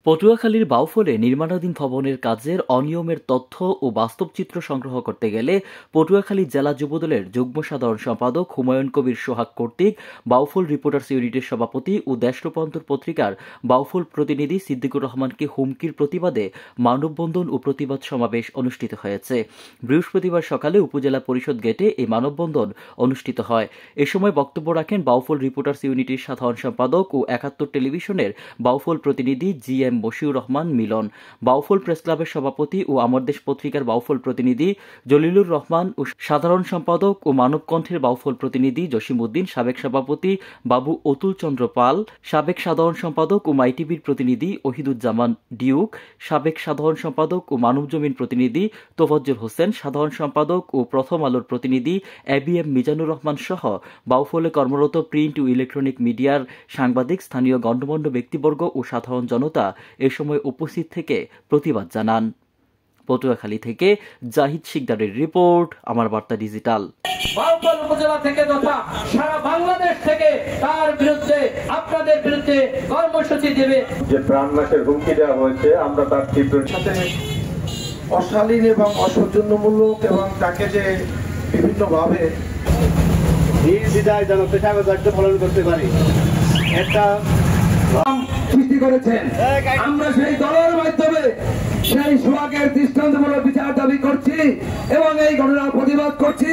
পটুয়াখালীর বাউফলে নির্মাণাধীন ভবনের কাজের অনিয়মের তথ্য ও বাস্তব চিত্র সংগ্রহ করতে গেলে পটুয়াখালী জেলা যুবদলের যুগ্ম সাধারণ সম্পাদক হুমায়ুন কবির সোহাগ কর্তৃক বাউফল রিপোর্টার্স ইউনিটের সভাপতি ও দেশ রূপান্তর পত্রিকার বাউফল প্রতিনিধি সিদ্দিকুর রহমানকে হুমকির প্রতিবাদে মানববন্ধন ও প্রতিবাদ সমাবেশ অনুষ্ঠিত হয়েছে। বৃহস্পতিবার সকালে উপজেলা পরিষদ গেটে এই মানববন্ধন অনুষ্ঠিত হয়। এ সময় বক্তব্য রাখেন বাউফল রিপোর্টার্স ইউনিটির সাধারণ সম্পাদক ও ৭১ টেলিভিশনের বাউফল প্রতিনিধি জি.এম. মশিউর রহমান মিলন, বাউফল প্রেস ক্লাবের সভাপতি ও আমার দেশ পত্রিকার বাউফল প্রতিনিধি জলিলুর রহমান ও সাধারণ সম্পাদক ও মানবকণ্ঠের বাউফল প্রতিনিধি জসিম উদ্দিন, সাবেক সভাপতি বাবু অতুল চন্দ্র পাল, সাবেক সাধারণ সম্পাদক ও মাইটিভির প্রতিনিধি ওহিদুজ্জামান ডিউক, সাবেক সাধারণ সম্পাদক ও মানবজমিন প্রতিনিধি তোফাজ্জল হোসেন, সাধারণ সম্পাদক ও প্রথম আলোর প্রতিনিধি এ.বি.এম. মিজানুর রহমান সহ বাউফলে কর্মরত প্রিন্ট ও ইলেকট্রনিক মিডিয়ার সাংবাদিক, স্থানীয় গণ্যমান্য ব্যক্তিবর্গ ও সাধারণ জনতা এ সময় উপস্থিত থেকে প্রতিবাদ জানান। পটুয়াখালী থেকে জাহিদ শিকদারের রিপোর্ট, আমার বার্তা ডিজিটাল। বাউফল উপজেলা থেকে তথা সারা বাংলাদেশ থেকে তার বিরুদ্ধে, আপনাদের বিরুদ্ধে কর্মসূচি দেবে। যে প্রাণনাশের হুমকি দেওয়া হয়েছে, আমরা তার তীব্র সাথে অশালীন এবং অসৌজন্যমূলক এবং তাকে যে বিভিন্নভাবে নির্দ্বিধায় যেন পেশাগত দায়িত্ব পালন করতে পারি একটা সৃষ্টি করেছেন। আমরা সেই দলের মাধ্যমে সেই সোহাগের দৃষ্টান্তমূলক বিচার দাবি করছি এবং এই ঘটনার প্রতিবাদ করছি।